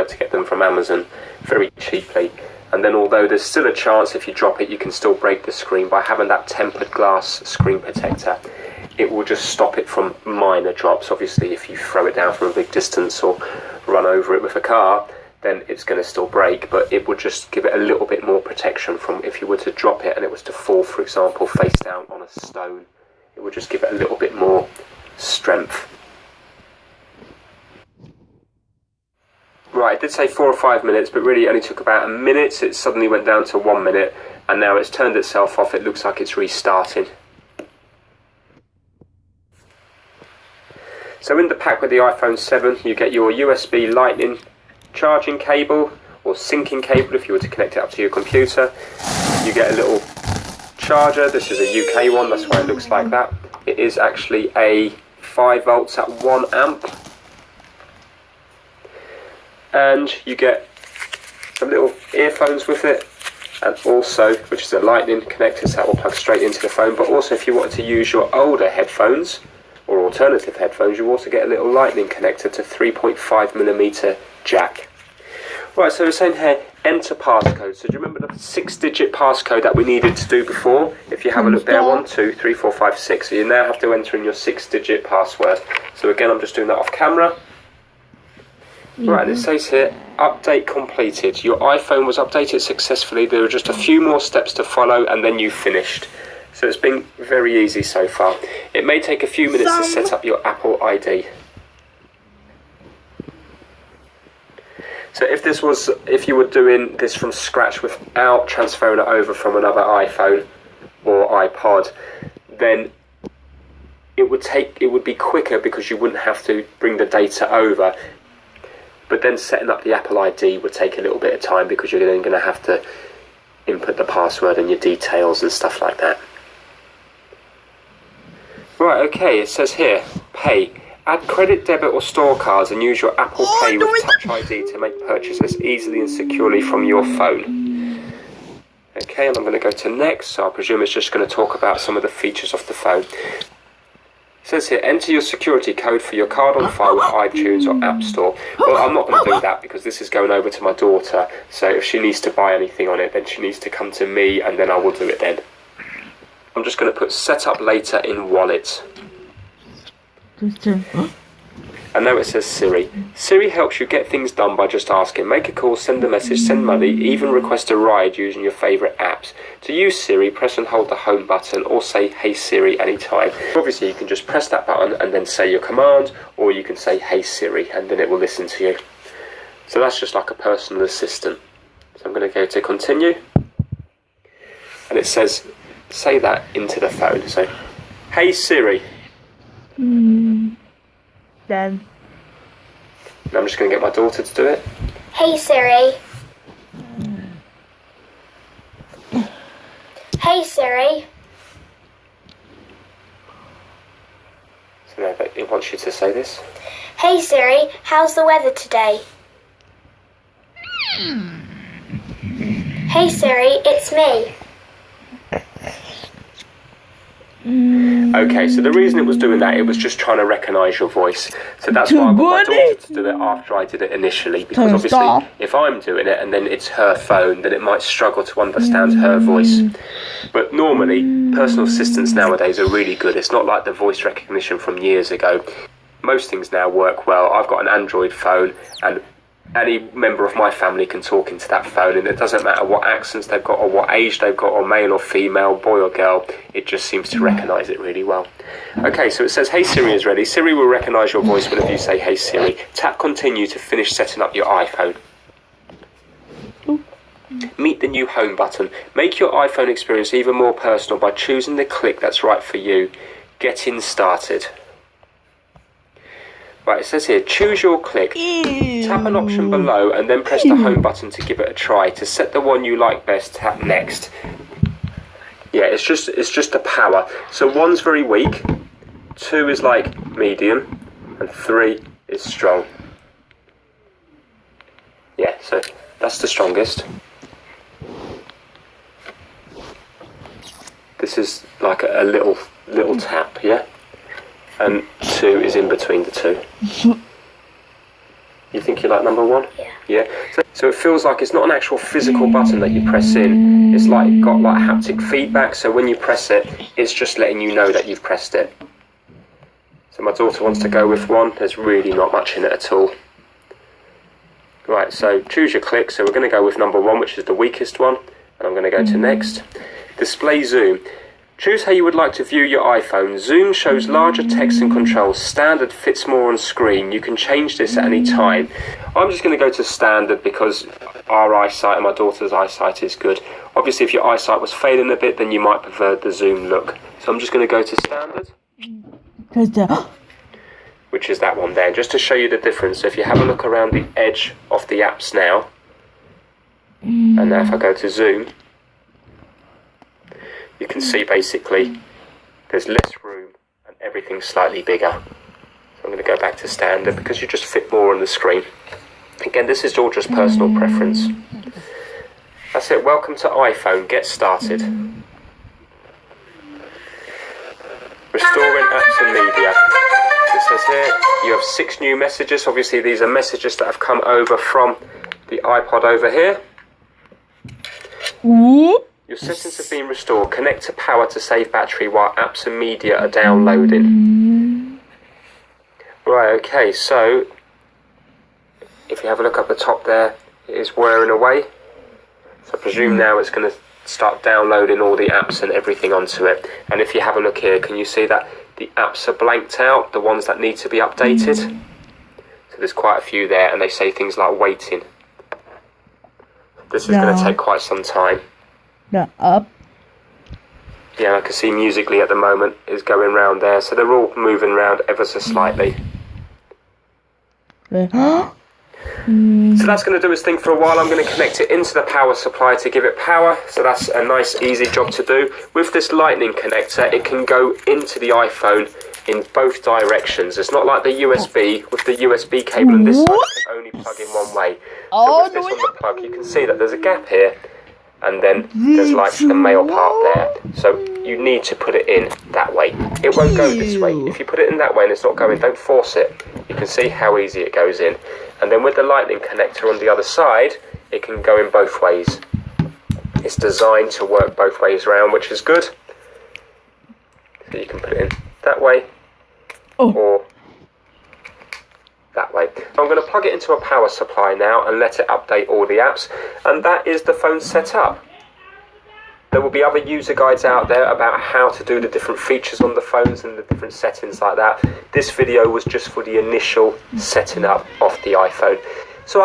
able to get them from Amazon very cheaply. And then although there's still a chance if you drop it you can still break the screen, by having that tempered glass screen protector it will just stop it from minor drops. Obviously if you throw it down from a big distance or run over it with a car, then it's going to still break, but it would just give it a little bit more protection from if you were to drop it and it was to fall, for example, face down on a stone. It would just give it a little bit more strength. Right, it did say 4 or 5 minutes, but really it only took about a minute. It suddenly went down to 1 minute, and now it's turned itself off. It looks like it's restarting. So in the pack with the iPhone 7, you get your USB Lightning charging cable, or syncing cable if you were to connect it up to your computer. You get a little charger. This is a UK one, that's why it looks like that. It is actually a 5 volts at 1 amp. And you get some little earphones with it, and also, which is a Lightning connector, so that will plug straight into the phone. But also if you wanted to use your older headphones, or alternative headphones, you also get a little Lightning connector to 3.5mm jack. Right, so we're saying here, enter passcode. So do you remember the 6-digit passcode that we needed to do before? If you have a look there, 1, 2, 3, 4, 5, 6. So you now have to enter in your 6-digit password. So again, I'm just doing that off camera. Right, it says here, update completed. Your iPhone was updated successfully. There were just a few more steps to follow and then you finished. So it's been very easy so far. It may take a few minutes to set up your Apple ID. So if you were doing this from scratch without transferring it over from another iPhone or iPod, then it would be quicker because you wouldn't have to bring the data over. But then setting up the Apple ID would take a little bit of time because you're then going to have to input the password and your details and stuff like that. Right, okay, it says here, pay. Add credit, debit or store cards and use your Apple Pay with Touch ID to make purchases easily and securely from your phone. Okay, and I'm going to go to next, so I presume it's just going to talk about some of the features of the phone. It says here, enter your security code for your card on file with iTunes or App Store. Well, I'm not going to do that because this is going over to my daughter, so if she needs to buy anything on it, then she needs to come to me and then I will do it then. I'm just going to put set up later in wallet. And now it says Siri. Siri helps you get things done by just asking. Make a call, send a message, send money, even request a ride using your favourite apps. To use Siri, press and hold the home button or say Hey Siri anytime. Obviously you can just press that button and then say your command, or you can say Hey Siri and then it will listen to you. So that's just like a personal assistant. So I'm going to go to continue. And it says say that into the phone. So Hey Siri. Then I'm just going to get my daughter to do it. Hey Siri. Hey Siri. So now it wants you to say this. Hey Siri, how's the weather today? Hey Siri, it's me. Okay, so the reason it was doing that, it was just trying to recognise your voice. So that's why I got my daughter to do it after I did it initially. Because obviously, if I'm doing it and then it's her phone, then it might struggle to understand her voice. But normally, personal assistants nowadays are really good. It's not like the voice recognition from years ago. Most things now work well. I've got an Android phone and any member of my family can talk into that phone, and it doesn't matter what accents they've got or what age they've got or male or female, boy or girl, it just seems to recognise it really well. Okay, so it says Hey Siri is ready. Siri will recognise your voice whenever you say Hey Siri. Tap continue to finish setting up your iPhone. Meet the new home button. Make your iPhone experience even more personal by choosing the click that's right for you. Getting started. Right, it says here, choose your click. Tap an option below and then press the home button to give it a try. To set the one you like best, tap next. Yeah, it's just the power. So 1's very weak, 2 is like medium, and 3 is strong. Yeah, so that's the strongest. This is like a little tap, yeah? And 2 is in between the two. You think you like number 1? Yeah. Yeah. So it feels like it's not an actual physical button that you press in. It's like got like haptic feedback. So when you press it, it's just letting you know that you've pressed it. So my daughter wants to go with 1. There's really not much in it at all. Right, so choose your click. So we're going to go with number 1, which is the weakest one. And I'm going to go to next. Display zoom. Choose how you would like to view your iPhone. Zoom shows larger text and controls. Standard fits more on screen. You can change this at any time. I'm just going to go to standard because our eyesight and my daughter's eyesight is good. Obviously, if your eyesight was fading a bit, then you might prefer the zoom look. So I'm just going to go to standard, which is that one there. Just to show you the difference. So if you have a look around the edge of the apps now, and now if I go to zoom, you can see basically there's less room and everything's slightly bigger. So I'm going to go back to standard because you just fit more on the screen. Again, this is all just personal preference. That's it. Welcome to iPhone. Get started. Restoring apps and media. It says here you have 6 new messages. Obviously these are messages that have come over from the iPod over here. Your settings have been restored. Connect to power to save battery while apps and media are downloading. Right, okay, so if you have a look up the top there, it is wearing away. So I presume now it's going to start downloading all the apps and everything onto it. And if you have a look here, can you see that the apps are blanked out, the ones that need to be updated? So there's quite a few there, and they say things like waiting. This is going to take quite some time. Up. Yeah, I can see musically at the moment is going round there, so they're all moving around ever so slightly. So that's going to do its thing for a while. I'm going to connect it into the power supply to give it power. So that's a nice easy job to do. With this lightning connector, it can go into the iPhone in both directions. It's not like the USB. With the USB cable on this side, it can only plug in one way. So with this on the plug, you can see that there's a gap here. And then there's like the male part there. So you need to put it in that way. It won't go this way. If you put it in that way and it's not going, don't force it. You can see how easy it goes in. And then with the lightning connector on the other side, it can go in both ways. It's designed to work both ways around, which is good. So you can put it in that way or that way. So I'm going to plug it into a power supply now and let it update all the apps, and that is the phone set up. There will be other user guides out there about how to do the different features on the phones and the different settings like that. This video was just for the initial setting up of the iPhone. So I hope